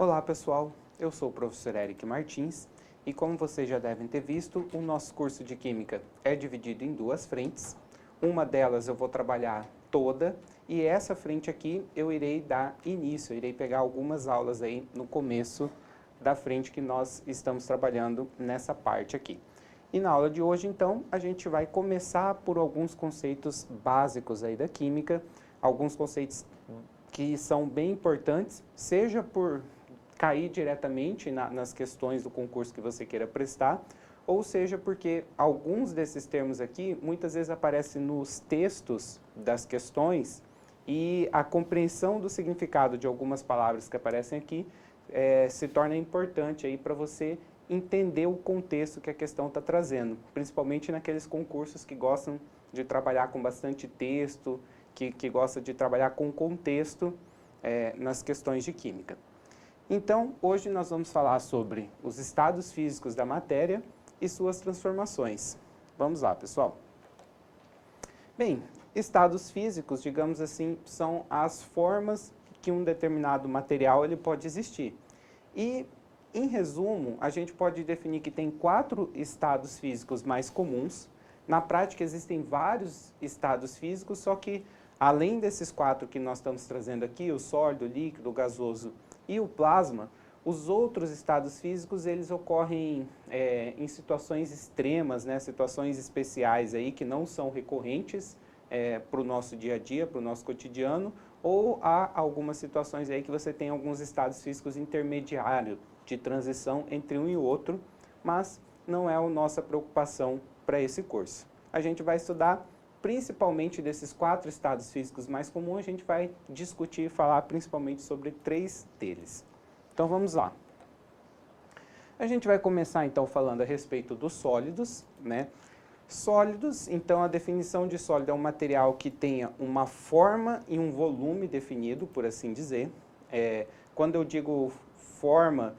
Olá pessoal, eu sou o professor Eric Martins e como vocês já devem ter visto, o nosso curso de Química é dividido em duas frentes. Uma delas eu vou trabalhar toda e essa frente aqui eu irei dar início, eu irei pegar algumas aulas aí no começo da frente que nós estamos trabalhando nessa parte aqui. E na aula de hoje, então, a gente vai começar por alguns conceitos básicos aí da química, alguns conceitos que são bem importantes, seja por cair diretamente nas questões do concurso que você queira prestar, ou seja porque alguns desses termos aqui muitas vezes aparecem nos textos das questões e a compreensão do significado de algumas palavras que aparecem aqui se torna importante aí para você entender o contexto que a questão está trazendo, principalmente naqueles concursos que gostam de trabalhar com bastante texto, que gosta de trabalhar com contexto nas questões de química. Então, hoje nós vamos falar sobre os estados físicos da matéria e suas transformações. Vamos lá, pessoal. Bem, estados físicos, digamos assim, são as formas que um determinado material ele pode existir. E, em resumo, a gente pode definir que tem 4 estados físicos mais comuns. Na prática, existem vários estados físicos, só que, além desses 4 que nós estamos trazendo aqui, o sólido, o líquido, o gasoso e o plasma, os outros estados físicos, eles ocorrem em situações extremas, né, situações especiais aí que não são recorrentes para o nosso dia a dia, para o nosso cotidiano, ou há algumas situações aí que você tem alguns estados físicos intermediários de transição entre um e o outro, mas não é a nossa preocupação para esse curso. A gente vai estudar principalmente desses 4 estados físicos mais comuns, a gente vai discutir e falar principalmente sobre 3 deles. Então vamos lá. A gente vai começar então falando a respeito dos sólidos, né? Sólidos, então a definição de sólido é um material que tenha uma forma e um volume definido, por assim dizer. Quando eu digo forma,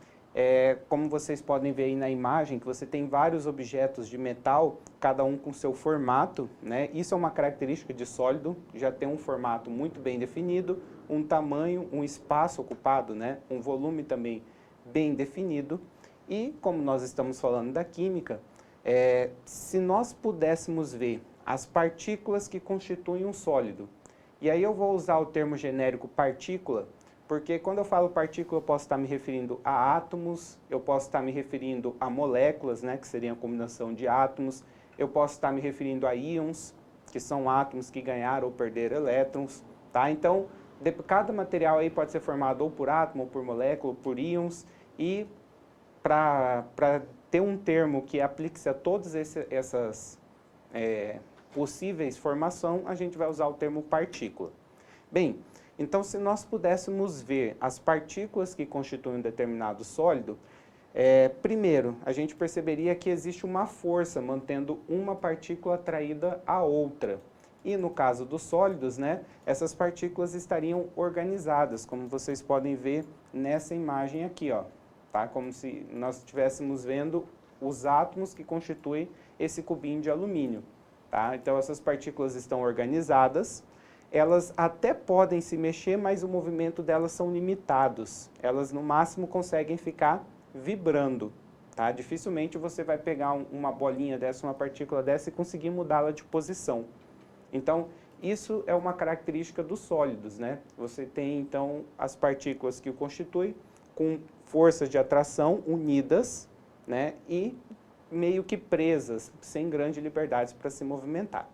como vocês podem ver aí na imagem, que você tem vários objetos de metal, cada um com seu formato, né? Isso é uma característica de sólido, já tem um formato muito bem definido, um tamanho, um espaço ocupado, né? Um volume também bem definido. E como nós estamos falando da química, se nós pudéssemos ver as partículas que constituem um sólido, e aí eu vou usar o termo genérico partícula, porque quando eu falo partícula eu posso estar me referindo a átomos, eu posso estar me referindo a moléculas, né, que seria a combinação de átomos, eu posso estar me referindo a íons, que são átomos que ganharam ou perderam elétrons, tá? Então, cada material aí pode ser formado ou por átomo, ou por molécula, ou por íons, e para ter um termo que aplique-se a todas essas possíveis formações, a gente vai usar o termo partícula. Bem, então se nós pudéssemos ver as partículas que constituem um determinado sólido, primeiro, a gente perceberia que existe uma força mantendo uma partícula atraída à outra. E no caso dos sólidos, né, essas partículas estariam organizadas, como vocês podem ver nessa imagem aqui, ó. Tá? Como se nós estivéssemos vendo os átomos que constituem esse cubinho de alumínio. Tá? Então essas partículas estão organizadas, elas até podem se mexer, mas o movimento delas são limitados. Elas no máximo conseguem ficar vibrando. Tá? Dificilmente você vai pegar uma bolinha dessa, uma partícula dessa e conseguir mudá-la de posição. Então isso é uma característica dos sólidos, né? Você tem então as partículas que o constituem com forças de atração unidas, né, e meio que presas, sem grande liberdade para se movimentar.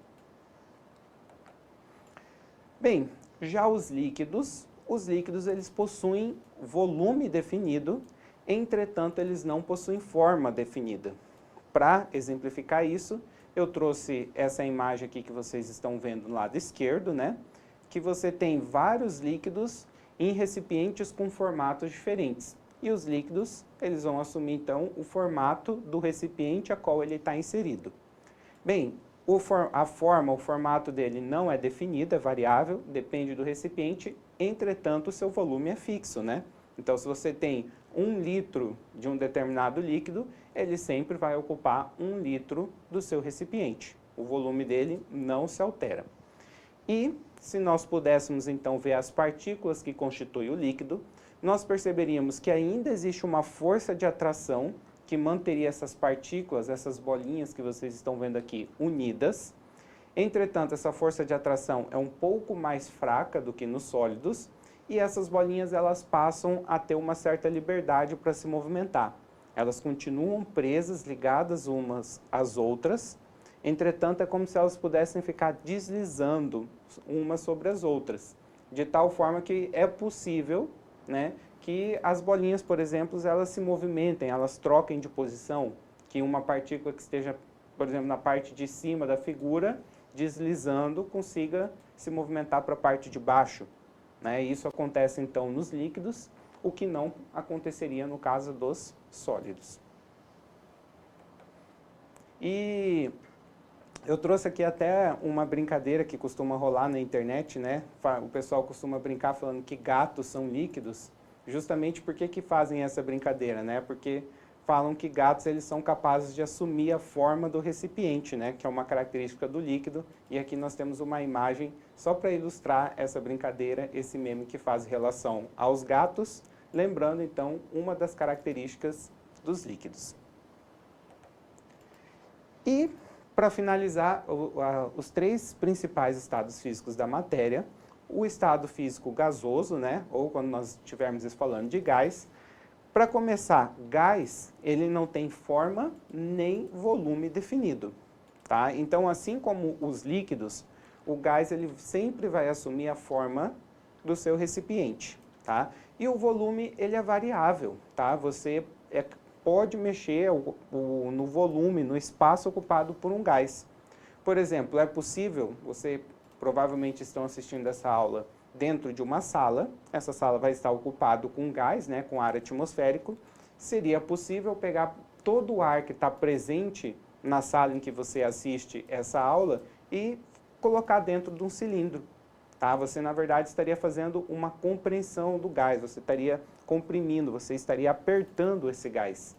Bem, já os líquidos eles possuem volume definido, entretanto eles não possuem forma definida. Para exemplificar isso, eu trouxe essa imagem aqui que vocês estão vendo do lado esquerdo, né, que você tem vários líquidos em recipientes com formatos diferentes. E os líquidos, eles vão assumir então o formato do recipiente a qual ele está inserido. Bem, a forma, o formato dele não é definido, é variável, depende do recipiente, entretanto o seu volume é fixo, né? Então se você tem 1 litro de um determinado líquido, ele sempre vai ocupar 1 litro do seu recipiente. O volume dele não se altera. E se nós pudéssemos então ver as partículas que constituem o líquido, nós perceberíamos que ainda existe uma força de atração que manteria essas partículas, essas bolinhas que vocês estão vendo aqui, unidas. Entretanto, essa força de atração é um pouco mais fraca do que nos sólidos e essas bolinhas elas passam a ter uma certa liberdade para se movimentar. Elas continuam presas, ligadas umas às outras, entretanto, é como se elas pudessem ficar deslizando umas sobre as outras, de tal forma que é possível, né, que as bolinhas, por exemplo, elas se movimentem, elas troquem de posição, que uma partícula que esteja, por exemplo, na parte de cima da figura, deslizando, consiga se movimentar para a parte de baixo. Né? Isso acontece, então, nos líquidos, o que não aconteceria no caso dos sólidos. E eu trouxe aqui até uma brincadeira que costuma rolar na internet, né? O pessoal costuma brincar falando que gatos são líquidos, justamente porque que fazem essa brincadeira, né? Porque falam que gatos eles são capazes de assumir a forma do recipiente, né? Que é uma característica do líquido. E aqui nós temos uma imagem só para ilustrar essa brincadeira, esse meme que faz relação aos gatos, lembrando então uma das características dos líquidos. E para finalizar, os três principais estados físicos da matéria, o estado físico gasoso, né? Ou quando nós estivermos falando de gás. Para começar, gás, ele não tem forma nem volume definido, tá? Então, assim como os líquidos, o gás ele sempre vai assumir a forma do seu recipiente, tá? E o volume, ele é variável, tá? Você pode mexer no volume, no espaço ocupado por um gás. Por exemplo, é possível, você provavelmente estão assistindo essa aula dentro de uma sala, essa sala vai estar ocupada com gás, né, com ar atmosférico. Seria possível pegar todo o ar que está presente na sala em que você assiste essa aula e colocar dentro de um cilindro. Tá? Você, na verdade, estaria fazendo uma compressão do gás, você estaria comprimindo, você estaria apertando esse gás.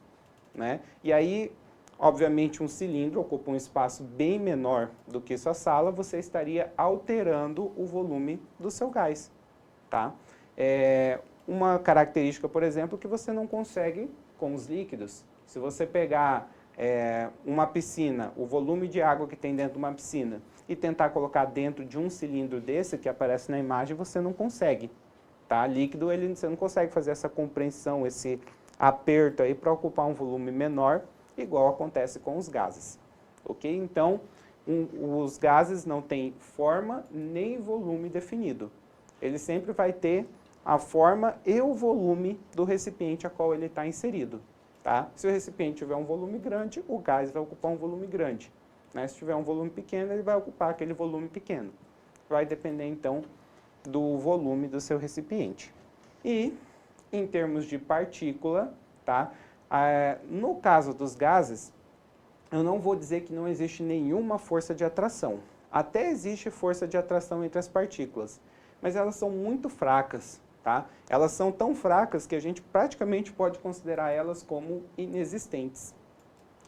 Né? E aí, obviamente, um cilindro ocupa um espaço bem menor do que sua sala, você estaria alterando o volume do seu gás. Tá? Uma característica, por exemplo, que você não consegue com os líquidos. Se você pegar uma piscina, o volume de água que tem dentro de uma piscina, e tentar colocar dentro de um cilindro desse que aparece na imagem, você não consegue. Tá? Líquido, você não consegue fazer essa compressão, esse aperto aí para ocupar um volume menor, igual acontece com os gases. Ok? Então, os gases não têm forma nem volume definido. Ele sempre vai ter a forma e o volume do recipiente a qual ele está inserido. Tá? Se o recipiente tiver um volume grande, o gás vai ocupar um volume grande. Né? Se tiver um volume pequeno, ele vai ocupar aquele volume pequeno. Vai depender, então, do volume do seu recipiente. E, em termos de partícula, tá? No caso dos gases, eu não vou dizer que não existe nenhuma força de atração. Até existe força de atração entre as partículas, mas elas são muito fracas. Tá? Elas são tão fracas que a gente praticamente pode considerar elas como inexistentes.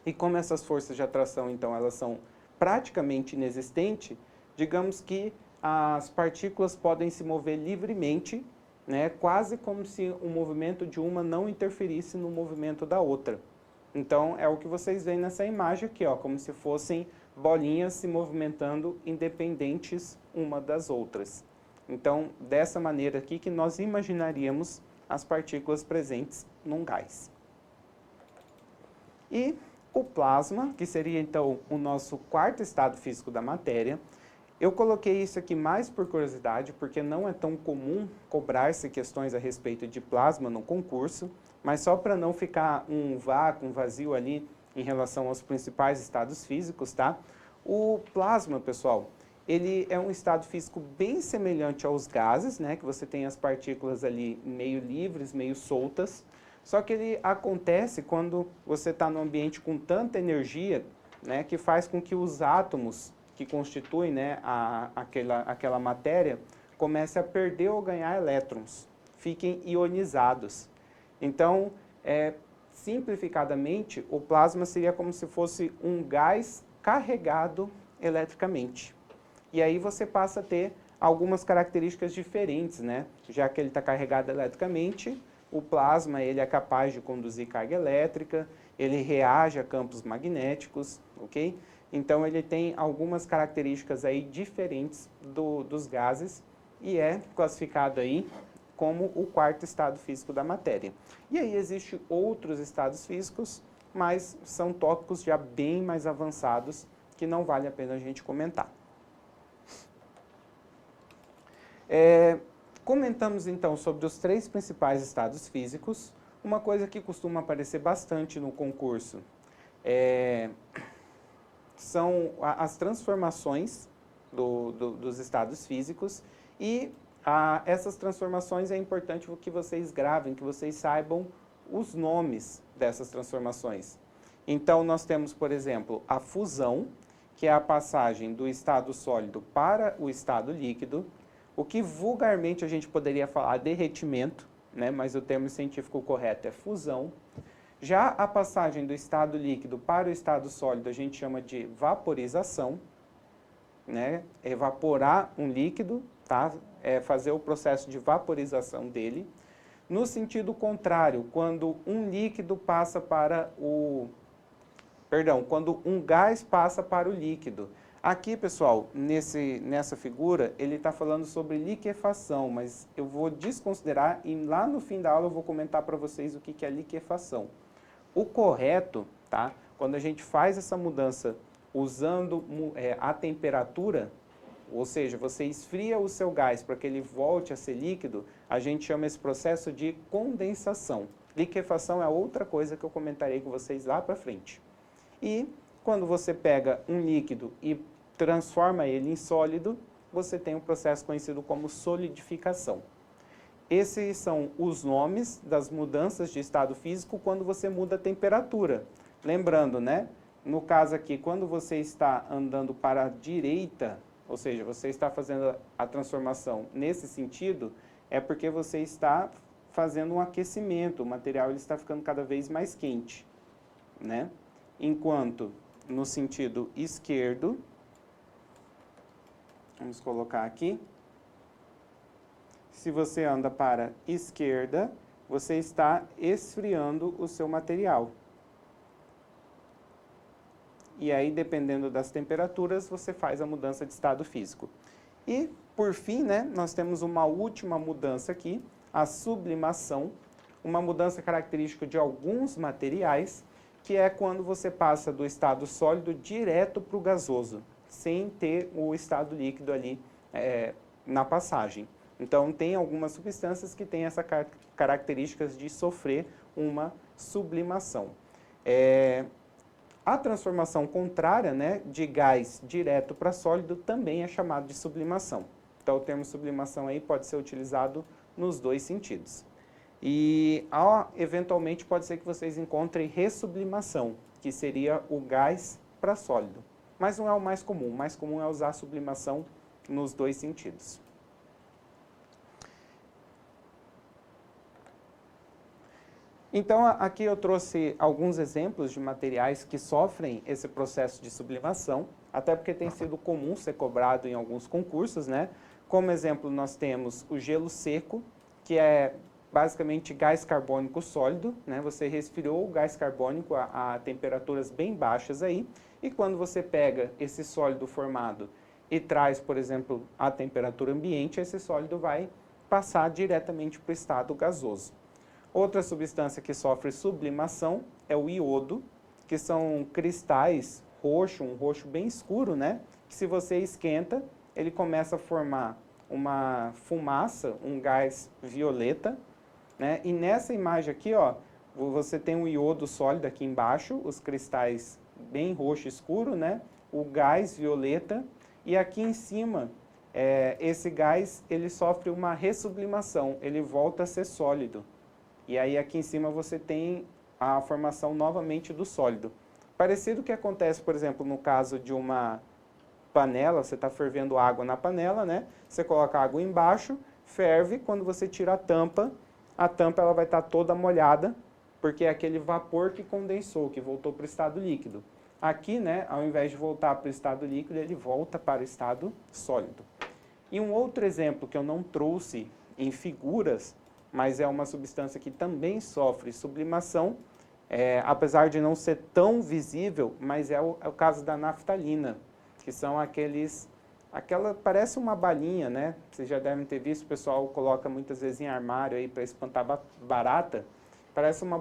E como essas forças de atração, então, elas são praticamente inexistentes, digamos que as partículas podem se mover livremente, né, quase como se o movimento de uma não interferisse no movimento da outra. Então, é o que vocês veem nessa imagem aqui, ó, como se fossem bolinhas se movimentando independentes uma das outras. Então, dessa maneira aqui que nós imaginaríamos as partículas presentes num gás. E o plasma, que seria então o nosso quarto estado físico da matéria. Eu coloquei isso aqui mais por curiosidade, porque não é tão comum cobrar-se questões a respeito de plasma no concurso, mas só para não ficar um vácuo, um vazio ali em relação aos principais estados físicos, tá? O plasma, pessoal, ele é um estado físico bem semelhante aos gases, né? Que você tem as partículas ali meio livres, meio soltas, só que ele acontece quando você está num ambiente com tanta energia, né? Que faz com que os átomos que constituem, né, aquela matéria comecem a perder ou ganhar elétrons, fiquem ionizados. Então, simplificadamente, o plasma seria como se fosse um gás carregado eletricamente. E aí você passa a ter algumas características diferentes, né? Já que ele está carregado eletricamente, o plasma ele é capaz de conduzir carga elétrica, ele reage a campos magnéticos, ok? Então ele tem algumas características aí diferentes dos gases e é classificado aí como o quarto estado físico da matéria. E aí existem outros estados físicos, mas são tópicos já bem mais avançados que não vale a pena a gente comentar. Comentamos então sobre os 3 principais estados físicos. Uma coisa que costuma aparecer bastante no concurso são as transformações dos estados físicos e essas transformações é importante que vocês gravem, que vocês saibam os nomes dessas transformações. Então, nós temos, por exemplo, a fusão, que é a passagem do estado sólido para o estado líquido, o que vulgarmente a gente poderia falar derretimento, né? Mas o termo científico correto é fusão. Já a passagem do estado líquido para o estado sólido a gente chama de vaporização, né? Evaporar um líquido, tá? Fazer o processo de vaporização dele. No sentido contrário, quando um líquido passa para quando um gás passa para o líquido. Aqui, pessoal, nessa figura, ele está falando sobre liquefação, mas eu vou desconsiderar e lá no fim da aula eu vou comentar para vocês o que é liquefação. O correto, tá? Quando a gente faz essa mudança usando a temperatura, ou seja, você esfria o seu gás para que ele volte a ser líquido, a gente chama esse processo de condensação. Liquefação é outra coisa que eu comentarei com vocês lá para frente. E quando você pega um líquido e transforma ele em sólido, você tem um processo conhecido como solidificação. Esses são os nomes das mudanças de estado físico quando você muda a temperatura. Lembrando, né? No caso aqui, quando você está andando para a direita, ou seja, você está fazendo a transformação nesse sentido, é porque você está fazendo um aquecimento, o material ele está ficando cada vez mais quente, né? Enquanto no sentido esquerdo, vamos colocar aqui, se você anda para a esquerda, você está esfriando o seu material. E aí, dependendo das temperaturas, você faz a mudança de estado físico. E, por fim, né, nós temos uma última mudança aqui, a sublimação, uma mudança característica de alguns materiais, que é quando você passa do estado sólido direto para o gasoso, sem ter o estado líquido ali na passagem. Então, tem algumas substâncias que têm essa características de sofrer uma sublimação. A transformação contrária, né, de gás direto para sólido também é chamada de sublimação. Então, o termo sublimação aí pode ser utilizado nos 2 sentidos. E, eventualmente, pode ser que vocês encontrem ressublimação, que seria o gás para sólido. Mas não é o mais comum. O mais comum é usar a sublimação nos 2 sentidos. Então, aqui eu trouxe alguns exemplos de materiais que sofrem esse processo de sublimação, até porque tem sido comum ser cobrado em alguns concursos, né? Como exemplo, nós temos o gelo seco, que é basicamente gás carbônico sólido, né? Você resfriou o gás carbônico a temperaturas bem baixas aí, e quando você pega esse sólido formado e traz, por exemplo, a temperatura ambiente, esse sólido vai passar diretamente para o estado gasoso. Outra substância que sofre sublimação é o iodo, que são cristais roxo, um roxo bem escuro, né? Que se você esquenta, ele começa a formar uma fumaça, um gás violeta, né? E nessa imagem aqui, ó, você tem o iodo sólido aqui embaixo, os cristais bem roxo escuro, né? O gás violeta, e aqui em cima, esse gás, ele sofre uma ressublimação, ele volta a ser sólido. E aí aqui em cima você tem a formação novamente do sólido. Parecido com o que acontece, por exemplo, no caso de uma panela, você está fervendo água na panela, né? Você coloca água embaixo, ferve, quando você tira a tampa ela vai estar toda molhada, porque é aquele vapor que condensou, que voltou para o estado líquido. Aqui, né, ao invés de voltar para o estado líquido, ele volta para o estado sólido. E um outro exemplo que eu não trouxe em figuras, mas é uma substância que também sofre sublimação, apesar de não ser tão visível, mas é o caso da naftalina, que são parece uma balinha, né? Vocês já devem ter visto, o pessoal coloca muitas vezes em armário aí para espantar barata. Parece uma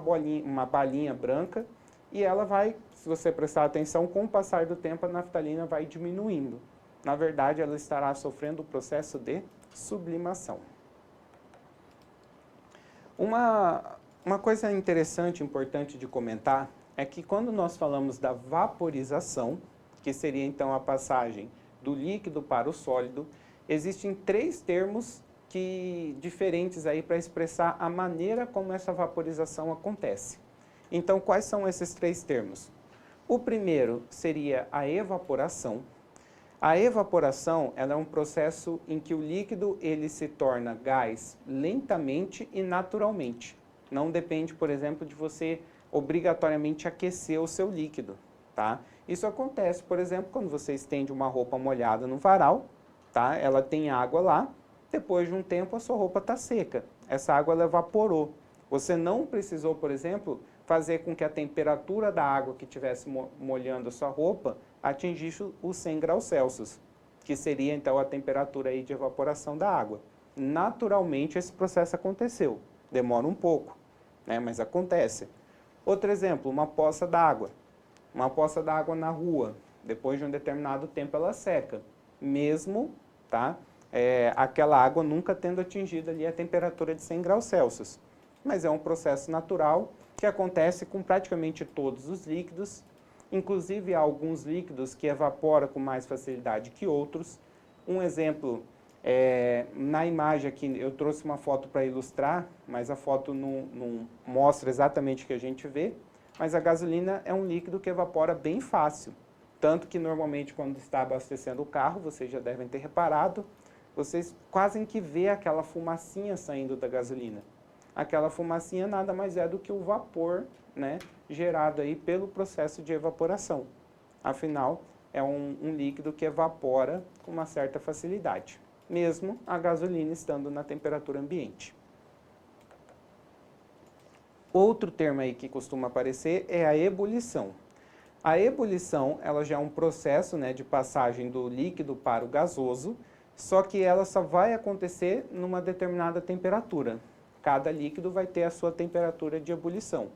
balinha branca e ela vai, se você prestar atenção, com o passar do tempo a naftalina vai diminuindo. Na verdade, ela estará sofrendo o processo de sublimação. Uma coisa interessante, importante de comentar, é que quando nós falamos da vaporização, que seria então a passagem do líquido para o sólido, existem 3 termos diferentes aí para expressar a maneira como essa vaporização acontece. Então, quais são esses 3 termos? O primeiro seria a evaporação. A evaporação, ela é um processo em que o líquido ele se torna gás lentamente e naturalmente. Não depende, por exemplo, de você obrigatoriamente aquecer o seu líquido, tá? Isso acontece, por exemplo, quando você estende uma roupa molhada no varal, tá? Ela tem água lá, depois de um tempo a sua roupa está seca. Essa água ela evaporou. Você não precisou, por exemplo, fazer com que a temperatura da água que estivesse molhando a sua roupa atingisse os 100 graus Celsius, que seria então a temperatura aí de evaporação da água. Naturalmente esse processo aconteceu. Demora um pouco, né? Mas acontece. Outro exemplo, uma poça d'água. Uma poça d'água na rua, depois de um determinado tempo ela seca, mesmo, tá? Aquela água nunca tendo atingido ali a temperatura de 100 graus Celsius. Mas é um processo natural que acontece com praticamente todos os líquidos, inclusive há alguns líquidos que evaporam com mais facilidade que outros. Um exemplo, na imagem aqui, eu trouxe uma foto para ilustrar, mas a foto não mostra exatamente o que a gente vê, mas a gasolina é um líquido que evapora bem fácil. Tanto que normalmente quando está abastecendo o carro, vocês já devem ter reparado, vocês quase que vê aquela fumacinha saindo da gasolina. Aquela fumacinha nada mais é do que o vapor, né, gerado aí pelo processo de evaporação. Afinal, é um líquido que evapora com uma certa facilidade, mesmo a gasolina estando na temperatura ambiente. Outro termo aí que costuma aparecer é a ebulição. A ebulição, ela já é um processo, né, de passagem do líquido para o gasoso, só que ela só vai acontecer numa determinada temperatura. Cada líquido vai ter a sua temperatura de ebulição,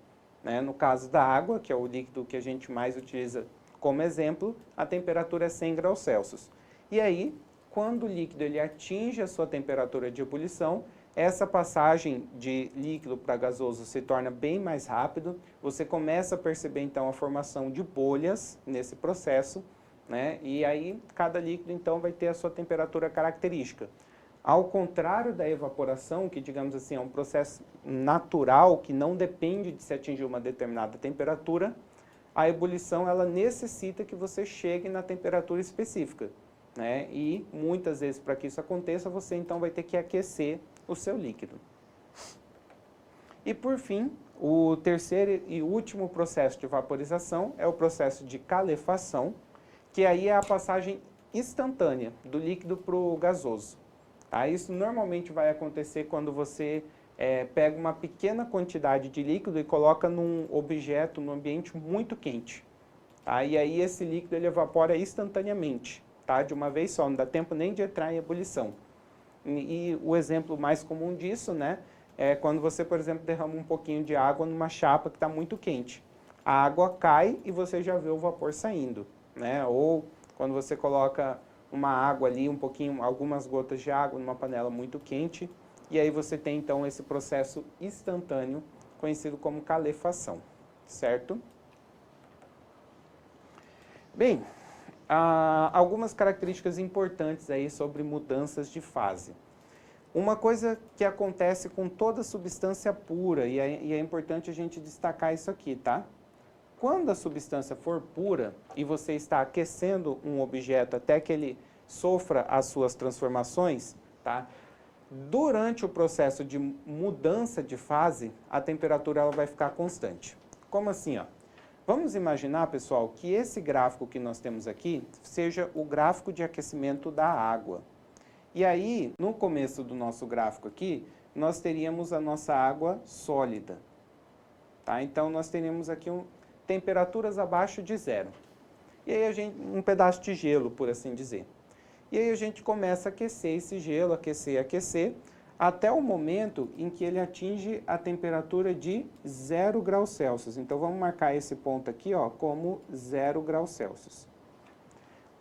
né? No caso da água, que é o líquido que a gente mais utiliza como exemplo, a temperatura é 100 graus Celsius. E aí, quando o líquido ele atinge a sua temperatura de ebulição, essa passagem de líquido para gasoso se torna bem mais rápido, você começa a perceber então a formação de bolhas nesse processo, né? E aí cada líquido então vai ter a sua temperatura característica. Ao contrário da evaporação, que digamos assim é um processo natural, que não depende de se atingir uma determinada temperatura, a ebulição ela necessita que você chegue na temperatura específica, né? E muitas vezes para que isso aconteça, você então vai ter que aquecer o seu líquido. E por fim, o terceiro e último processo de vaporização é o processo de calefação, que aí é a passagem instantânea do líquido para o gasoso. Tá? Isso normalmente vai acontecer quando você pega uma pequena quantidade de líquido e coloca num objeto, num ambiente muito quente. Tá? E aí esse líquido ele evapora instantaneamente, tá? De uma vez só, não dá tempo nem de entrar em ebulição. E o exemplo mais comum disso, né, é quando você, por exemplo, derrama um pouquinho de água numa chapa que está muito quente. A água cai e você já vê o vapor saindo, né? Ou quando você coloca uma água ali, algumas gotas de água numa panela muito quente, e aí você tem então esse processo instantâneo, conhecido como calefação, certo? Bem, algumas características importantes aí sobre mudanças de fase. Uma coisa que acontece com toda substância pura, e é importante a gente destacar isso aqui, tá? Quando a substância for pura e você está aquecendo um objeto até que ele sofra as suas transformações, tá? Durante o processo de mudança de fase, a temperatura ela vai ficar constante. Como assim, ó? Vamos imaginar, pessoal, que esse gráfico que nós temos aqui seja o gráfico de aquecimento da água. E aí, no começo do nosso gráfico aqui, nós teríamos a nossa água sólida. Tá? Então, nós teríamos aqui temperaturas abaixo de zero. E aí, um pedaço de gelo, por assim dizer. E aí, a gente começa a aquecer esse gelo, aquecer, até o momento em que ele atinge a temperatura de 0 graus Celsius. Então, vamos marcar esse ponto aqui ó, como 0 graus Celsius.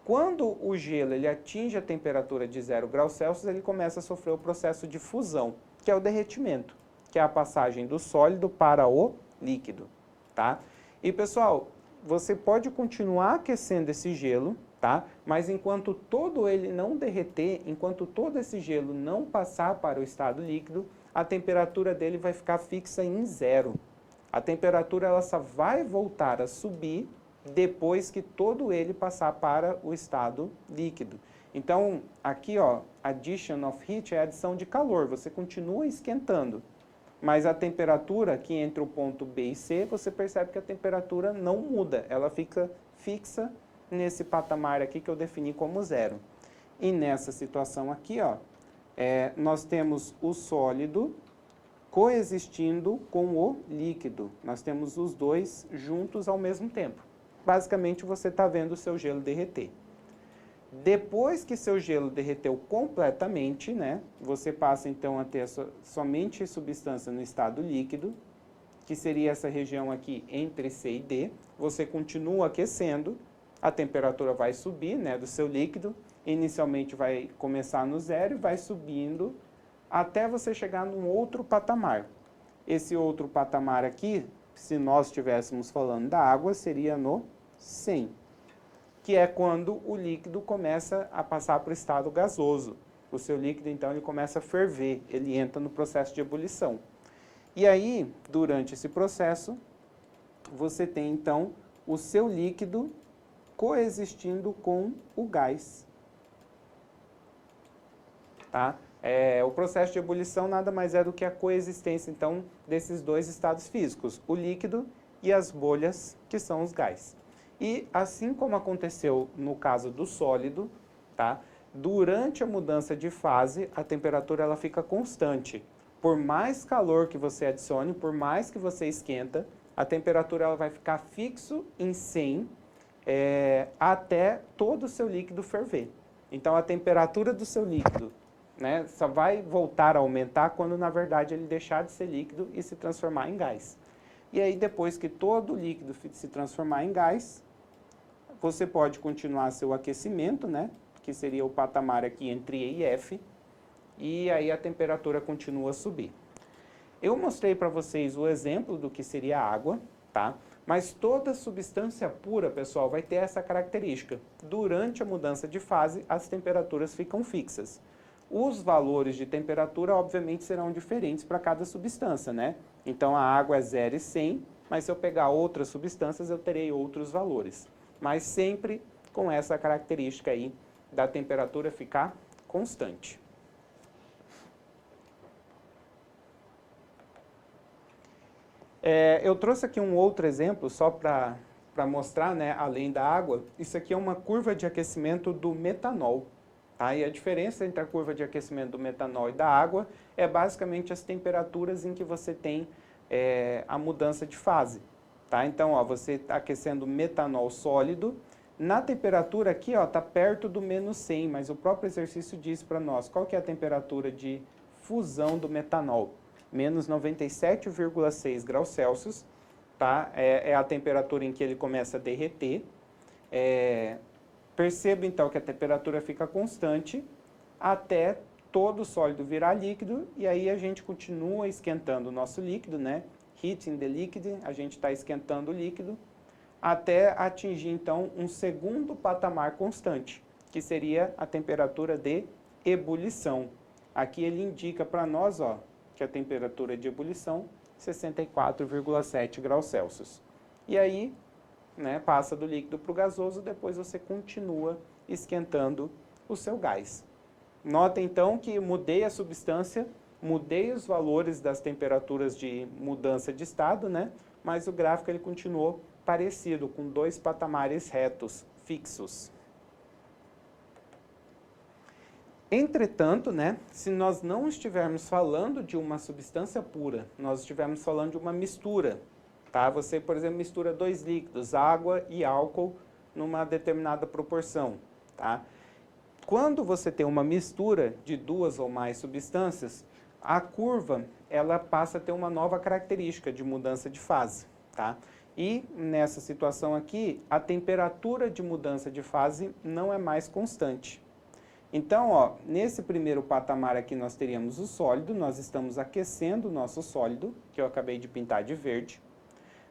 Quando o gelo ele atinge a temperatura de 0 graus Celsius, ele começa a sofrer o processo de fusão, que é o derretimento, que é a passagem do sólido para o líquido, tá? E pessoal, você pode continuar aquecendo esse gelo, tá? Mas enquanto todo ele não derreter, enquanto todo esse gelo não passar para o estado líquido, a temperatura dele vai ficar fixa em 0. A temperatura ela só vai voltar a subir depois que todo ele passar para o estado líquido. Então, aqui, ó, addition of heat é a adição de calor, você continua esquentando. Mas a temperatura aqui entre o ponto B e C, você percebe que a temperatura não muda, ela fica fixa nesse patamar aqui que eu defini como 0. E nessa situação aqui, ó, nós temos o sólido coexistindo com o líquido. Nós temos os dois juntos ao mesmo tempo. Basicamente, você está vendo o seu gelo derreter. Depois que seu gelo derreteu completamente, né, você passa então a ter somente substância no estado líquido, que seria essa região aqui entre C e D. Você continua aquecendo, a temperatura vai subir, né, do seu líquido. Inicialmente vai começar no 0 e vai subindo até você chegar num outro patamar. Esse outro patamar aqui, se nós estivéssemos falando da água, seria no 100, que é quando o líquido começa a passar para o estado gasoso. O seu líquido, então, ele começa a ferver, ele entra no processo de ebulição. E aí, durante esse processo, você tem, então, o seu líquido coexistindo com o gás. Tá? O processo de ebulição nada mais é do que a coexistência, então, desses dois estados físicos, o líquido e as bolhas, que são os gás. E assim como aconteceu no caso do sólido, tá? Durante a mudança de fase, a temperatura ela fica constante. Por mais calor que você adicione, por mais que você esquenta, a temperatura ela vai ficar fixo em 100 até todo o seu líquido ferver. Então, a temperatura do seu líquido, né, só vai voltar a aumentar quando, na verdade, ele deixar de ser líquido e se transformar em gás. E aí, depois que todo o líquido se transformar em gás, você pode continuar seu aquecimento, né, que seria o patamar aqui entre E e F, e aí a temperatura continua a subir. Eu mostrei para vocês o exemplo do que seria a água, tá? Mas toda substância pura, pessoal, vai ter essa característica. Durante a mudança de fase, as temperaturas ficam fixas. Os valores de temperatura, obviamente, serão diferentes para cada substância, né? Então, a água é 0 e 100, mas se eu pegar outras substâncias, eu terei outros valores. Mas sempre com essa característica aí da temperatura ficar constante. Eu trouxe aqui um outro exemplo, só para mostrar, né, além da água. Isso aqui é uma curva de aquecimento do metanol. Tá? E a diferença entre a curva de aquecimento do metanol e da água é basicamente as temperaturas em que você tem a mudança de fase. Tá? Então, ó, você está aquecendo metanol sólido. Na temperatura aqui está perto do menos 100, mas o próprio exercício diz para nós qual que é a temperatura de fusão do metanol. Menos 97,6 graus Celsius, tá? É a temperatura em que ele começa a derreter. Perceba então que a temperatura fica constante até todo o sólido virar líquido, e aí a gente continua esquentando o nosso líquido, né? Heating the liquid, a gente está esquentando o líquido, até atingir então um segundo patamar constante, que seria a temperatura de ebulição. Aqui ele indica para nós, ó, que a temperatura de ebulição é 64,7 graus Celsius. E aí, né, passa do líquido para o gasoso, depois você continua esquentando o seu gás. Nota então que mudei a substância, mudei os valores das temperaturas de mudança de estado, né, mas o gráfico ele continuou parecido, com dois patamares retos, fixos. Entretanto, né, se nós não estivermos falando de uma substância pura, nós estivermos falando de uma mistura, tá? Você, por exemplo, mistura dois líquidos, água e álcool, numa determinada proporção, tá? Quando você tem uma mistura de duas ou mais substâncias, a curva ela passa a ter uma nova característica de mudança de fase, tá? E nessa situação aqui, a temperatura de mudança de fase não é mais constante. Então, ó, nesse primeiro patamar aqui nós teríamos o sólido, nós estamos aquecendo o nosso sólido, que eu acabei de pintar de verde.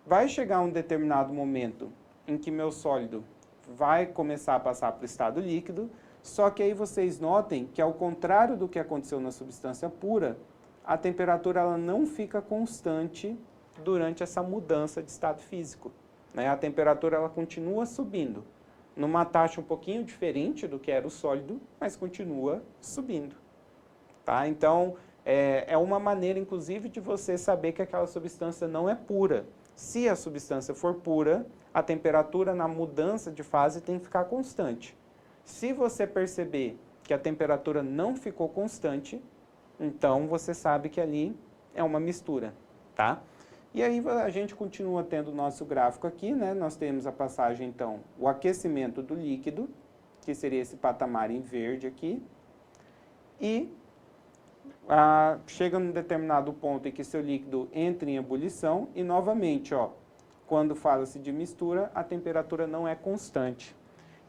Vai chegar um determinado momento em que meu sólido vai começar a passar para o estado líquido, só que aí vocês notem que ao contrário do que aconteceu na substância pura, a temperatura ela não fica constante durante essa mudança de estado físico, né? A temperatura ela continua subindo, numa taxa um pouquinho diferente do que era o sólido, mas continua subindo, tá? Então, é uma maneira, inclusive, de você saber que aquela substância não é pura. Se a substância for pura, a temperatura na mudança de fase tem que ficar constante. Se você perceber que a temperatura não ficou constante, então você sabe que ali é uma mistura, tá? E aí a gente continua tendo o nosso gráfico aqui, né? Nós temos a passagem, então, o aquecimento do líquido, que seria esse patamar em verde aqui, e chega num determinado ponto em que seu líquido entra em ebulição, e novamente, ó, quando fala-se de mistura, a temperatura não é constante.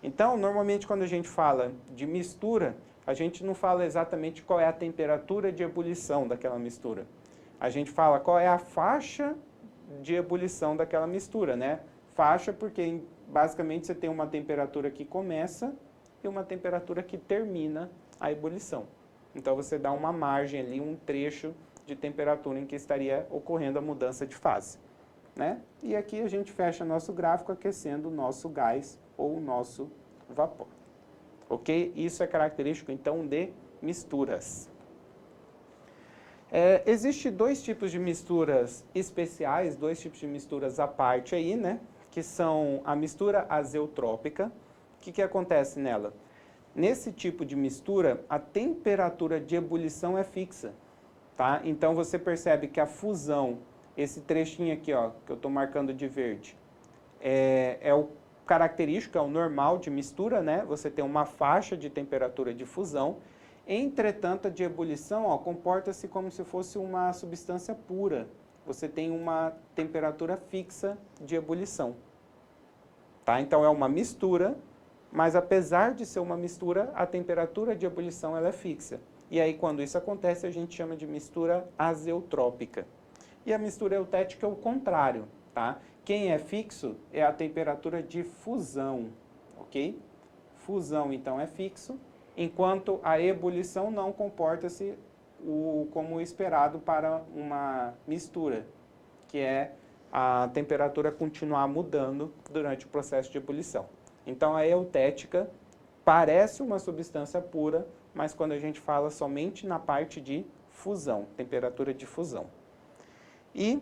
Então, normalmente quando a gente fala de mistura, a gente não fala exatamente qual é a temperatura de ebulição daquela mistura. A gente fala qual é a faixa de ebulição daquela mistura, né? Faixa porque basicamente você tem uma temperatura que começa e uma temperatura que termina a ebulição. Então você dá uma margem ali, um trecho de temperatura em que estaria ocorrendo a mudança de fase, né? E aqui a gente fecha nosso gráfico aquecendo o nosso gás ou o nosso vapor. Ok? Isso é característico então de misturas. Existem dois tipos de misturas especiais, dois tipos de misturas à parte aí, né? Que são a mistura azeotrópica. O que acontece nela? Nesse tipo de mistura, a temperatura de ebulição é fixa, tá? Então você percebe que a fusão, esse trechinho aqui, ó, que eu estou marcando de verde, é o característico, é o normal de mistura, né? Você tem uma faixa de temperatura de fusão. Entretanto, a de ebulição comporta-se como se fosse uma substância pura. Você tem uma temperatura fixa de ebulição. Tá? Então, é uma mistura, mas apesar de ser uma mistura, a temperatura de ebulição ela é fixa. E aí, quando isso acontece, a gente chama de mistura azeotrópica. E a mistura eutética é o contrário. Tá? Quem é fixo é a temperatura de fusão. Ok? Fusão, então, é fixo. Enquanto a ebulição não comporta-se como esperado para uma mistura, que é a temperatura continuar mudando durante o processo de ebulição. Então, a eutética parece uma substância pura, mas quando a gente fala somente na parte de fusão, temperatura de fusão. E,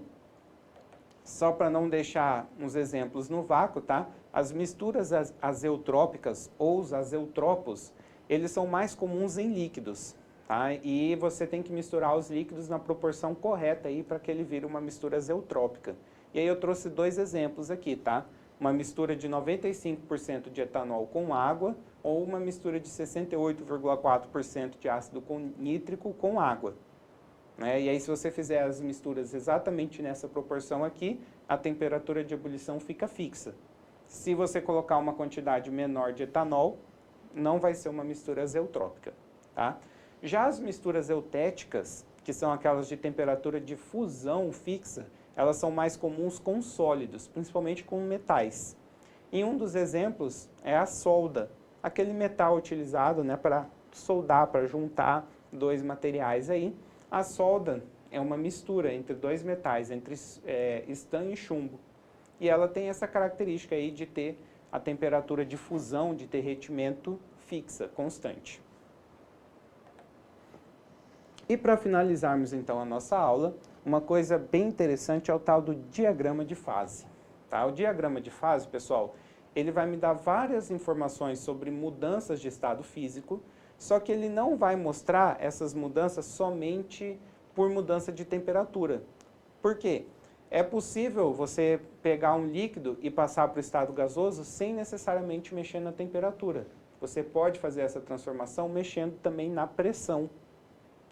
só para não deixar uns exemplos no vácuo, tá? As misturas azeotrópicas ou os azeotropos, eles são mais comuns em líquidos, tá? E você tem que misturar os líquidos na proporção correta aí para que ele vire uma mistura azeotrópica. E aí eu trouxe dois exemplos aqui, tá? Uma mistura de 95% de etanol com água ou uma mistura de 68,4% de ácido nítrico com água. Né? E aí se você fizer as misturas exatamente nessa proporção aqui, a temperatura de ebulição fica fixa. Se você colocar uma quantidade menor de etanol, não vai ser uma mistura azeotrópica, tá? Já as misturas eutéticas, que são aquelas de temperatura de fusão fixa, elas são mais comuns com sólidos, principalmente com metais. E um dos exemplos é a solda, aquele metal utilizado, né, para soldar, para juntar dois materiais aí. A solda é uma mistura entre dois metais, entre estanho e chumbo. E ela tem essa característica aí de ter a temperatura de fusão, de derretimento fixa, constante. E para finalizarmos então a nossa aula, uma coisa bem interessante é o tal do diagrama de fase. Tá? O diagrama de fase, pessoal, ele vai me dar várias informações sobre mudanças de estado físico, Só que ele não vai mostrar essas mudanças somente por mudança de temperatura. Por quê? É possível você pegar um líquido e passar para o estado gasoso sem necessariamente mexer na temperatura. Você pode fazer essa transformação mexendo também na pressão.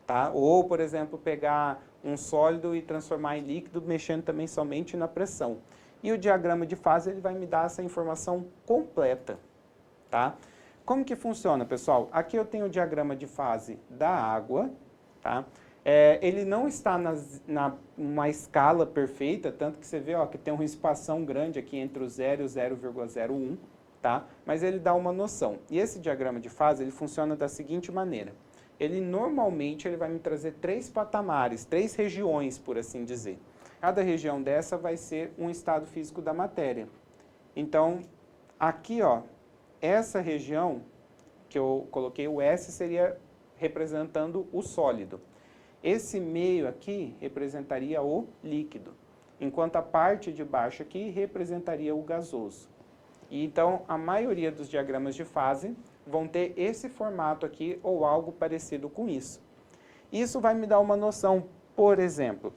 Tá? Ou, por exemplo, pegar um sólido e transformar em líquido, mexendo também somente na pressão. E o diagrama de fase ele vai me dar essa informação completa. Tá? Como que funciona, pessoal? Aqui eu tenho o diagrama de fase da água. Tá? Ele não está numa escala perfeita, tanto que você vê ó, que tem uma espação grande aqui entre o 0 e o 0,01. Tá? Mas ele dá uma noção. E esse diagrama de fase ele funciona da seguinte maneira. Ele normalmente vai me trazer 3 patamares, 3 regiões, por assim dizer. Cada região dessa vai ser um estado físico da matéria. Então, aqui, ó, essa região que eu coloquei o S seria representando o sólido. Esse meio aqui representaria o líquido, enquanto a parte de baixo aqui representaria o gasoso. E então, a maioria dos diagramas de fase vão ter esse formato aqui ou algo parecido com isso. Isso vai me dar uma noção, por exemplo,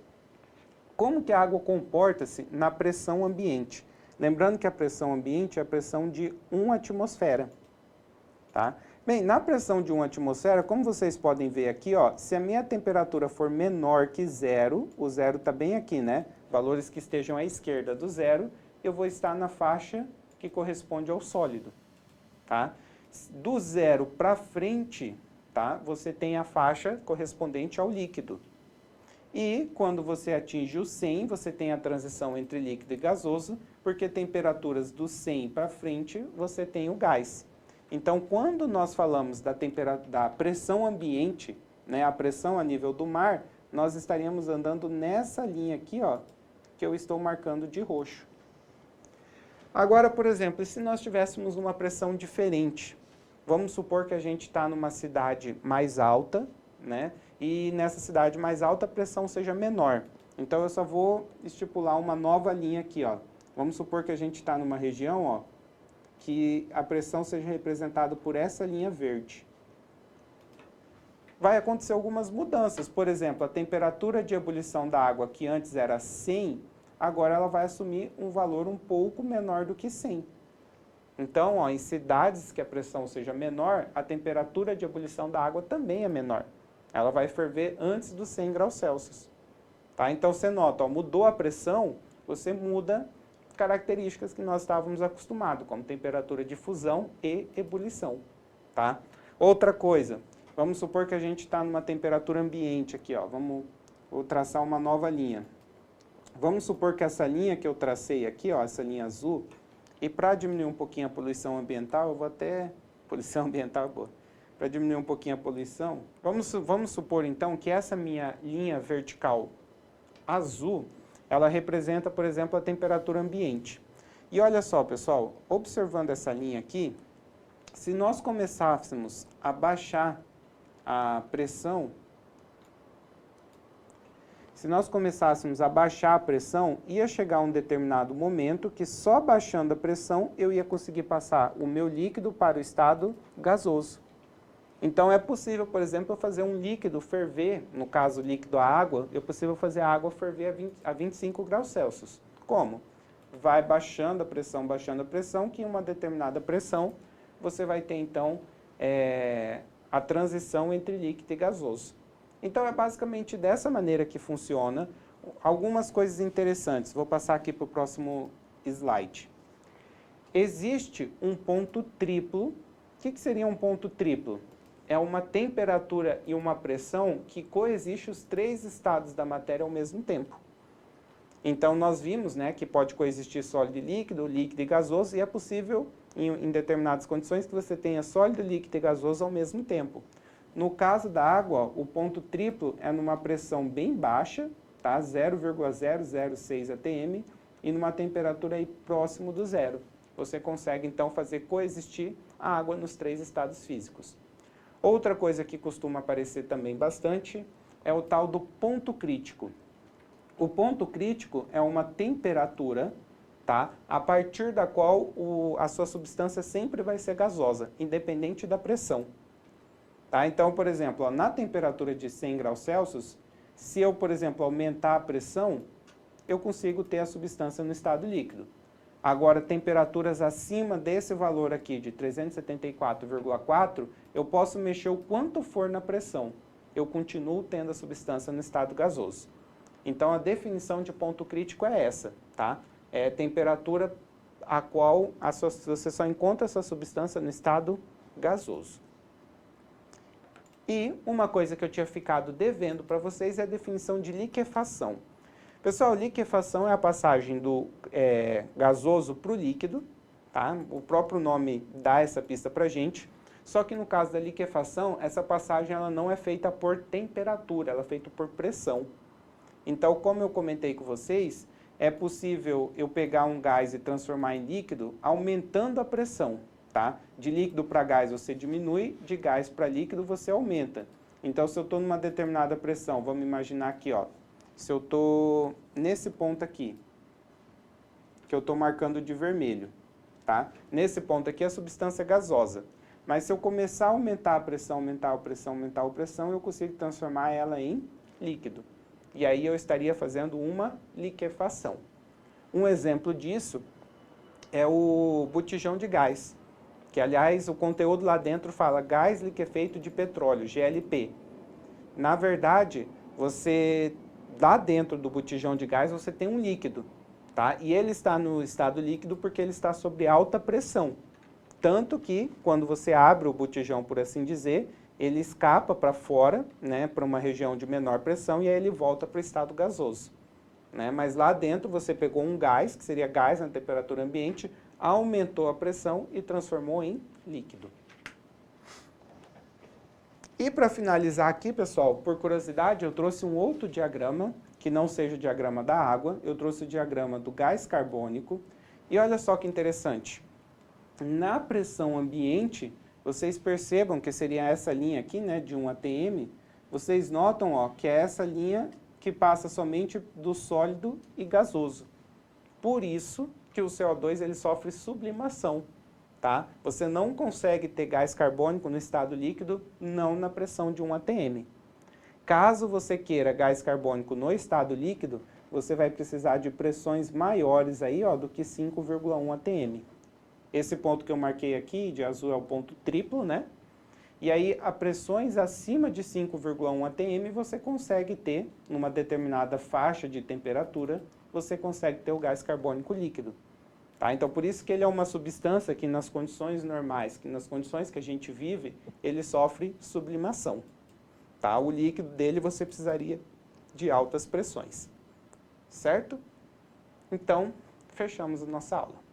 como que a água comporta-se na pressão ambiente. Lembrando que a pressão ambiente é a pressão de 1 atmosfera. Tá? Bem, na pressão de 1 atmosfera, como vocês podem ver aqui, ó, se a minha temperatura for menor que 0, o 0 está bem aqui, né? Valores que estejam à esquerda do 0, eu vou estar na faixa que corresponde ao sólido. Tá? Do 0 para frente, tá? Você tem a faixa correspondente ao líquido. E quando você atinge o 100, você tem a transição entre líquido e gasoso, porque temperaturas do 100 para frente, você tem o gás. Então, quando nós falamos da pressão ambiente, né, a pressão a nível do mar, nós estaríamos andando nessa linha aqui, ó, que eu estou marcando de roxo. Agora, por exemplo, se nós tivéssemos uma pressão diferente, vamos supor que a gente está numa cidade mais alta, né? E nessa cidade mais alta a pressão seja menor. Então eu só vou estipular uma nova linha aqui, ó. Vamos supor que a gente está numa região, ó, que a pressão seja representada por essa linha verde. Vai acontecer algumas mudanças. Por exemplo, a temperatura de ebulição da água, que antes era 100, agora ela vai assumir um valor um pouco menor do que 100. Então, ó, em cidades que a pressão seja menor, a temperatura de ebulição da água também é menor. Ela vai ferver antes dos 100 graus Celsius. Tá? Então, você nota, ó, mudou a pressão, você muda características que nós estávamos acostumados, como temperatura de fusão e ebulição. Tá? Outra coisa, vamos supor que a gente está numa temperatura ambiente aqui, ó. Vou traçar uma nova linha. Vamos supor que essa linha que eu tracei aqui, ó, essa linha azul, e para diminuir um pouquinho a poluição ambiental, eu vou até... Poluição ambiental, boa. Para diminuir um pouquinho a poluição, vamos supor então que essa minha linha vertical azul, ela representa, por exemplo, a temperatura ambiente. E olha só, pessoal, observando essa linha aqui, se nós começássemos a baixar a pressão, ia chegar um determinado momento que só baixando a pressão eu ia conseguir passar o meu líquido para o estado gasoso. Então é possível, por exemplo, eu fazer um líquido ferver, no caso líquido a água, é possível fazer a água ferver a 25 graus Celsius. Como? Vai baixando a pressão, que em uma determinada pressão você vai ter então a transição entre líquido e gasoso. Então é basicamente dessa maneira que funciona. Algumas coisas interessantes, vou passar aqui para o próximo slide. Existe um ponto triplo. O que seria um ponto triplo? É uma temperatura e uma pressão que coexiste os 3 estados da matéria ao mesmo tempo. Então nós vimos, né, que pode coexistir sólido e líquido, líquido e gasoso, e é possível em determinadas condições que você tenha sólido, líquido e gasoso ao mesmo tempo. No caso da água, ó, o ponto triplo é numa pressão bem baixa, tá? 0,006 atm, e numa temperatura aí próximo do zero. Você consegue então fazer coexistir a água nos 3 estados físicos. Outra coisa que costuma aparecer também bastante é o tal do ponto crítico. O ponto crítico é uma temperatura, tá? A partir da qual a sua substância sempre vai ser gasosa, independente da pressão. Tá? Então, por exemplo, ó, na temperatura de 100 graus Celsius, se eu, por exemplo, aumentar a pressão, eu consigo ter a substância no estado líquido. Agora, temperaturas acima desse valor aqui, de 374,4, eu posso mexer o quanto for na pressão. Eu continuo tendo a substância no estado gasoso. Então, a definição de ponto crítico é essa, tá? É temperatura a qual você só encontra essa substância no estado gasoso. E uma coisa que eu tinha ficado devendo para vocês é a definição de liquefação. Pessoal, liquefação é a passagem do gasoso para o líquido, tá? O próprio nome dá essa pista para a gente. Só que no caso da liquefação, essa passagem ela não é feita por temperatura, ela é feita por pressão. Então, como eu comentei com vocês, é possível eu pegar um gás e transformar em líquido aumentando a pressão. Tá? De líquido para gás você diminui, de gás para líquido você aumenta. Então, se eu estou numa determinada pressão, vamos imaginar aqui, ó, se eu estou nesse ponto aqui, que eu estou marcando de vermelho, tá? Nesse ponto aqui a substância é gasosa. Mas se eu começar a aumentar a pressão, aumentar a pressão, aumentar a pressão, eu consigo transformar ela em líquido. E aí eu estaria fazendo uma liquefação. Um exemplo disso é o botijão de gás. Que, aliás, o conteúdo lá dentro fala gás liquefeito de petróleo, GLP. Na verdade, lá dentro do botijão de gás, você tem um líquido, tá? E ele está no estado líquido porque ele está sob alta pressão. Tanto que, quando você abre o botijão, por assim dizer, ele escapa para fora, né, para uma região de menor pressão, e aí ele volta para o estado gasoso. Né? Mas lá dentro você pegou um gás, que seria gás na temperatura ambiente, aumentou a pressão e transformou em líquido. E para finalizar aqui, pessoal, por curiosidade, eu trouxe um outro diagrama, que não seja o diagrama da água, eu trouxe o diagrama do gás carbônico, e olha só que interessante. Na pressão ambiente, vocês percebam que seria essa linha aqui, né, de 1 atm, vocês notam, ó, que é essa linha que passa somente do sólido e gasoso. Por isso que o CO2 ele sofre sublimação, tá? Você não consegue ter gás carbônico no estado líquido, não na pressão de 1 atm. Caso você queira gás carbônico no estado líquido, você vai precisar de pressões maiores aí, ó, do que 5,1 atm. Esse ponto que eu marquei aqui, de azul, é o ponto triplo, né? E aí, a pressões acima de 5,1 atm, você consegue ter, numa determinada faixa de temperatura, você consegue ter o gás carbônico líquido. Tá? Então, por isso que ele é uma substância que nas condições normais, que nas condições que a gente vive, ele sofre sublimação. Tá? O líquido dele você precisaria de altas pressões. Certo? Então, fechamos a nossa aula.